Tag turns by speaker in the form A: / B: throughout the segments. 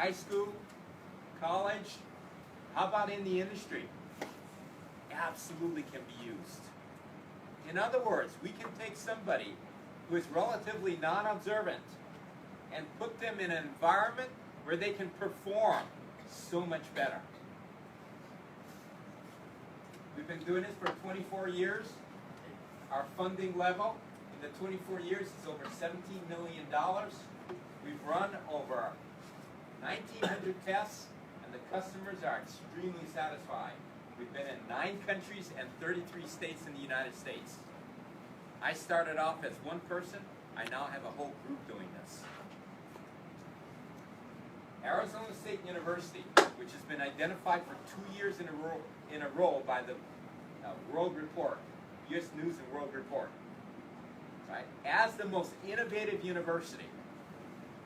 A: high school, college, how about in the industry? Absolutely can be used. In other words, we can take somebody who is relatively non-observant and put them in an environment where they can perform so much better. We've been doing this for 24 years. Our funding level in the 24 years is over $17 million. We've run over 1,900 tests, and the customers are extremely satisfied. We've been in 9 countries and 33 states in the United States. I started off as one person. I now have a whole group doing this. Arizona State University, which has been identified for 2 years in a row by the World Report, U.S. News and World Report, right, as the most innovative university.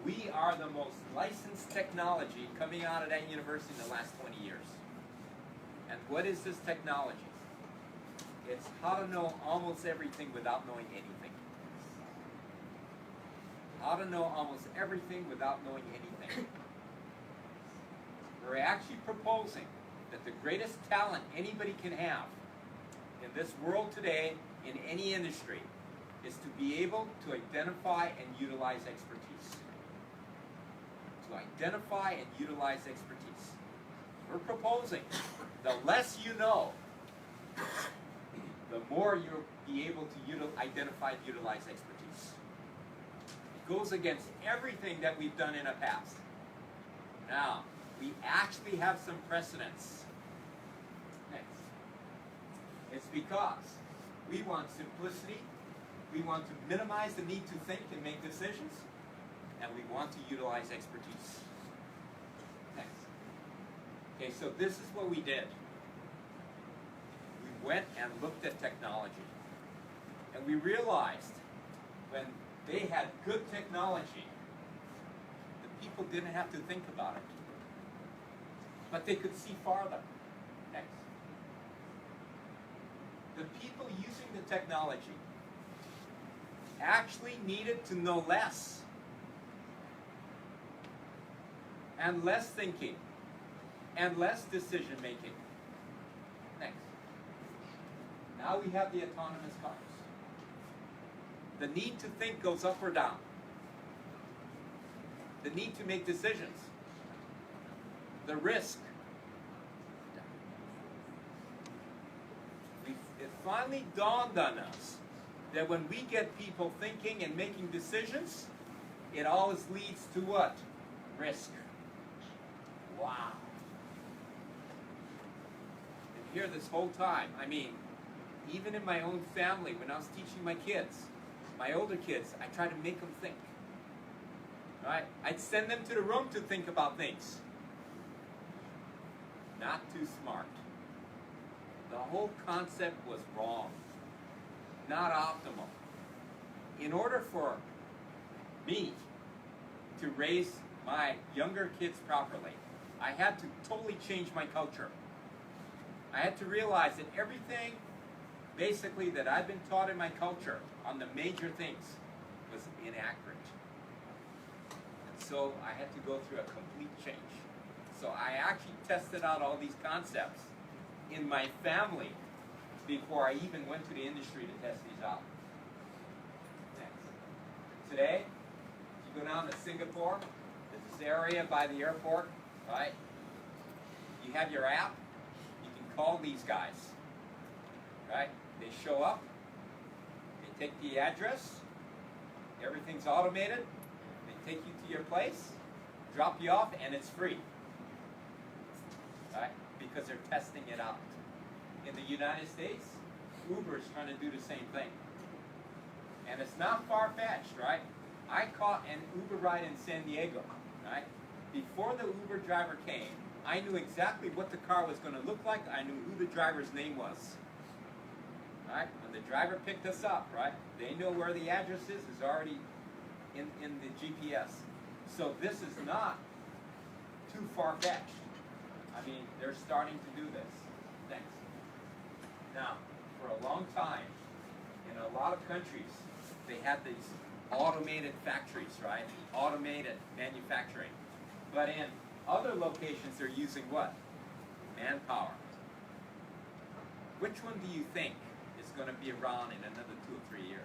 A: We are the most licensed technology coming out of that university in the last 20 years. And what is this technology? It's how to know almost everything without knowing anything. How to know almost everything without knowing anything. We're actually proposing that the greatest talent anybody can have in this world today, in any industry, is to be able to identify and utilize expertise. To identify and utilize expertise. We're proposing the less you know, the more you'll be able to identify and utilize expertise. It goes against everything that we've done in the past. Now, we actually have some precedents. Next. It's because we want simplicity, we want to minimize the need to think and make decisions, and we want to utilize expertise. Next. Okay, so this is what we did. We went and looked at technology. And we realized when they had good technology, the people didn't have to think about it. But they could see farther. Next. The people using the technology actually needed to know less. And less thinking. And less decision making. Next. Now we have the autonomous cars. The need to think goes up or down. The need to make decisions. The risk. It finally dawned on us that when we get people thinking and making decisions, it always leads to what? Risk. Wow. And here this whole time, I mean, even in my own family, when I was teaching my kids, my older kids, I try to make them think. Right? I'd send them to the room to think about things. Not too smart. The whole concept was wrong. Not optimal. In order for me to raise my younger kids properly, I had to totally change my culture. I had to realize that everything basically that I've been taught in my culture on the major things was inaccurate. And so I had to go through a complete change. So I actually tested out all these concepts in my family before I even went to the industry to test these out. Next. Today, you go down to Singapore, there's this area by the airport, right? You have your app, you can call these guys, right? They show up, they take the address, everything's automated, they take you to your place, drop you off, and it's free. Right? Because they're testing it out. In the United States, Uber's trying to do the same thing. And it's not far-fetched, right? I caught an Uber ride in San Diego, right? Before the Uber driver came, I knew exactly what the car was going to look like. I knew who the driver's name was. Right? When the driver picked us up, right? They know where the address is. It's already in the GPS. So this is not too far-fetched. I mean, they're starting to do this. Thanks. Now, for a long time, in a lot of countries, they had these automated factories, right? Automated manufacturing. But in other locations, they're using what? Manpower. Which one do you think is going to be around in another 2 or 3 years?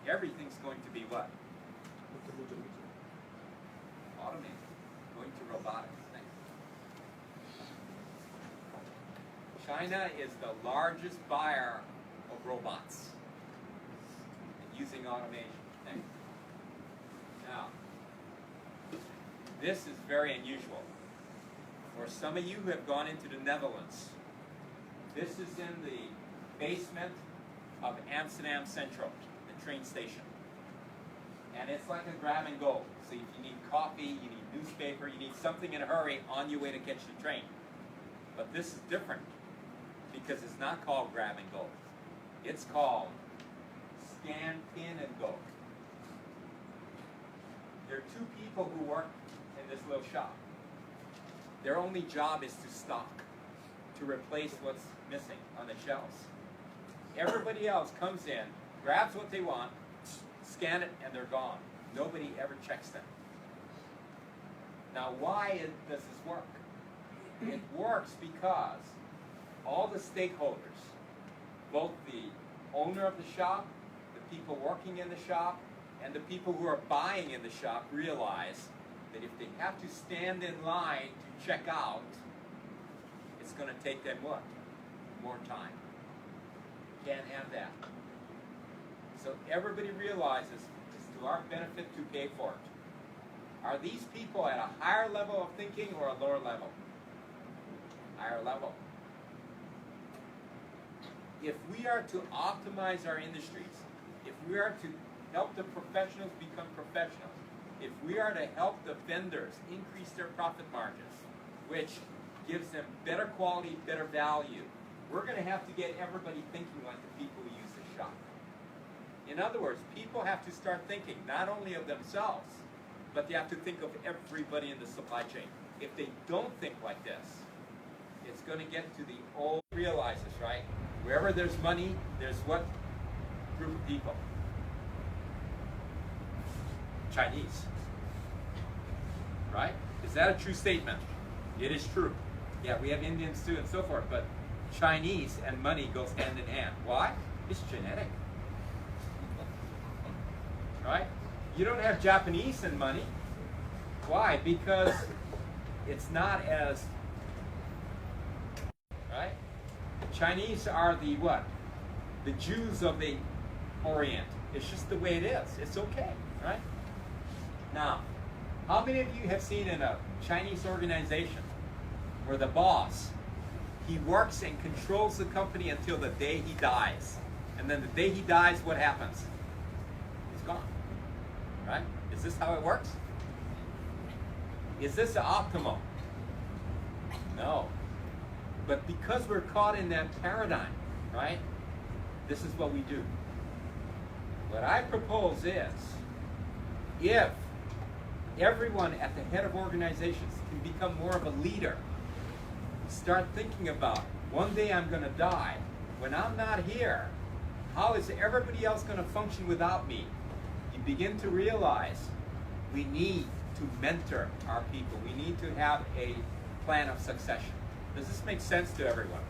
A: Everything's going to be what? Automated. Going to robotics. China is the largest buyer of robots and using automation. Now, this is very unusual. For some of you who have gone into the Netherlands, this is in the basement of Amsterdam Central, the train station. And it's like a grab and go. So if you need coffee, you need newspaper, you need something in a hurry on your way to catch the train. But this is different because it's not called grab and go. It's called scan, pin, and go. There are 2 people who work in this little shop. Their only job is to stock, to replace what's missing on the shelves. Everybody else comes in, grabs what they want, scan it, and they're gone. Nobody ever checks them. Now, why does this work? It works because all the stakeholders, both the owner of the shop, the people working in the shop, and the people who are buying in the shop realize that if they have to stand in line to check out, it's going to take them what? More time. Can't have that. So everybody realizes it's to our benefit to pay for it. Are these people at a higher level of thinking or a lower level? Higher level. If we are to optimize our industries, if we are to help the professionals become professionals, if we are to help the vendors increase their profit margins, which gives them better quality, better value, we're going to have to get everybody thinking like the people who use the shop. In other words, people have to start thinking not only of themselves, but they have to think of everybody in the supply chain. If they don't think like this, it's going to get to the old realizes, right? Wherever there's money, there's what group of people? Chinese. Right? Is that a true statement? It is true. Yeah, we have Indians too and so forth, but Chinese and money goes hand in hand. Why? It's genetic. Right? You don't have Japanese and money. Why? Because it's not as, right? Chinese are the what? The Jews of the Orient. It's just the way it is. It's okay, right? Now, how many of you have seen in a Chinese organization where the boss, he works and controls the company until the day he dies. And then the day he dies, what happens? He's gone, right? Is this how it works? Is this optimal? No. But because we're caught in that paradigm, right? This is what we do. What I propose is, if everyone at the head of organizations can become more of a leader, start thinking about, one day I'm going to die. When I'm not here, how is everybody else going to function without me? You begin to realize we need to mentor our people. We need to have a plan of succession. Does this make sense to everyone?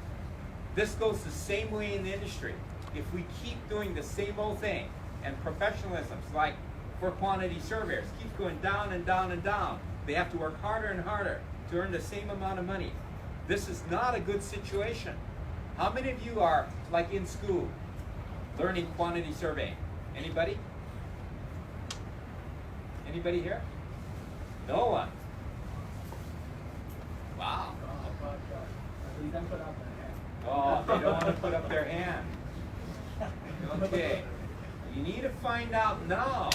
A: This goes the same way in the industry. If we keep doing the same old thing, and professionalisms, like for quantity surveyors, keep going down and down and down, they have to work harder and harder to earn the same amount of money. This is not a good situation. How many of you are, like in school, learning quantity surveying? Anybody? Anybody here? No one. Wow. Oh, they don't want to put up their hand. Okay. You need to find out now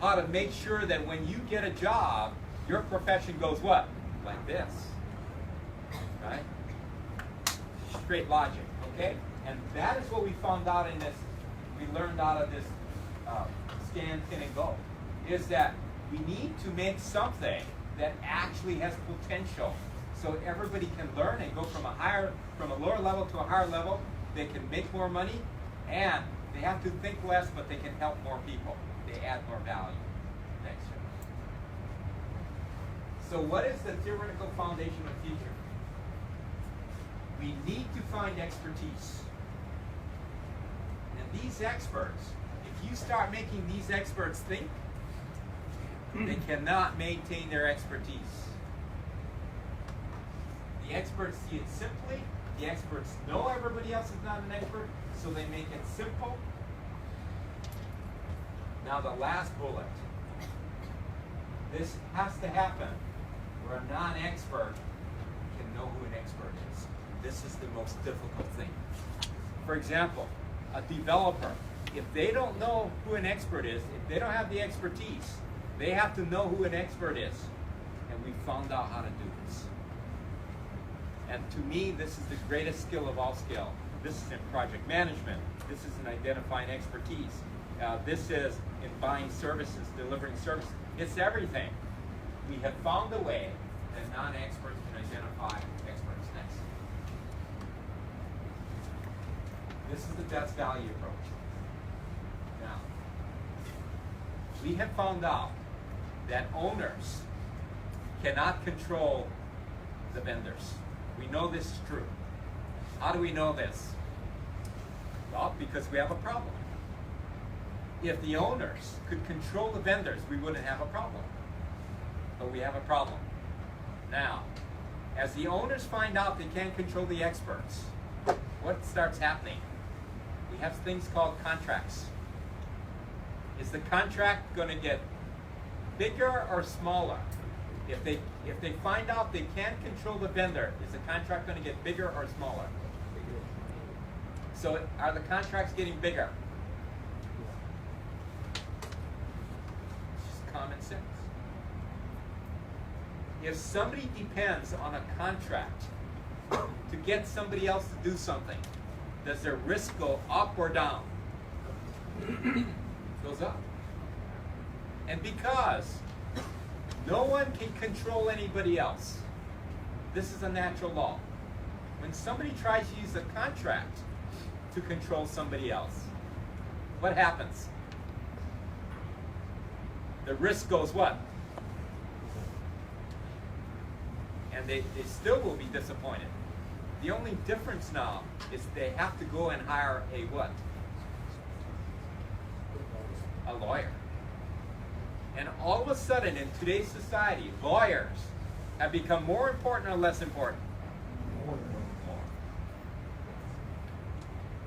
A: how to make sure that when you get a job, your profession goes what? Like this. Right? Straight logic, okay? And that is what we found out in this, we learned out of this scan, pin, and go, is that we need to make something that actually has potential so everybody can learn and go from a lower level to a higher level. They can make more money, and they have to think less, but they can help more people. They add more value. Thanks, Jim. So what is the theoretical foundation of the future? We need to find expertise. And these experts, if you start making these experts think, they cannot maintain their expertise. The experts see it simply. The experts know everybody else is not an expert, so they make it simple. Now the last bullet. This has to happen where a non-expert can know who an expert is. This is the most difficult thing. For example, a developer, if they don't know who an expert is, if they don't have the expertise, they have to know who an expert is. And we found out how to do this. And to me, this is the greatest skill of all skill. This is in project management. This is in identifying expertise. This is in buying services, delivering services. It's everything. We have found a way that non-experts can identify experts. Next. This is the best value approach. Now, we have found out that owners cannot control the vendors. We know this is true. How do we know this? Well, because we have a problem. If the owners could control the vendors, we wouldn't have a problem. But we have a problem. Now, as the owners find out they can't control the experts, what starts happening? We have things called contracts. Is the contract going to get bigger or smaller? If they find out they can't control the vendor, is the contract going to get bigger or smaller? So are the contracts getting bigger? It's just common sense. If somebody depends on a contract to get somebody else to do something, does their risk go up or down? It goes up. And because no one can control anybody else, this is a natural law. When somebody tries to use a contract to control somebody else, what happens? The risk goes what? And they still will be disappointed. The only difference now is they have to go and hire a what? A lawyer. And all of a sudden in today's society, lawyers have become more important or less important? More.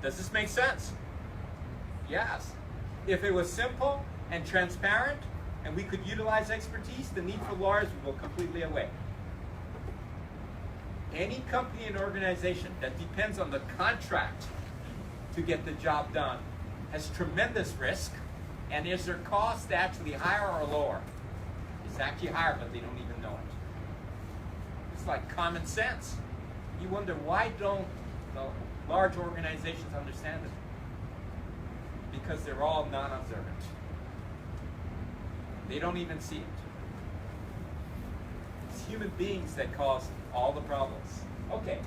A: Does this make sense? Yes. If it was simple and transparent and we could utilize expertise, the need for lawyers would go completely away. Any company and organization that depends on the contract to get the job done has tremendous risk. And is their cost actually higher or lower? It's actually higher, but they don't even know it. It's like common sense. You wonder, why don't the large organizations understand it? Because they're all non-observant. They don't even see it. It's human beings that cause all the problems. Okay.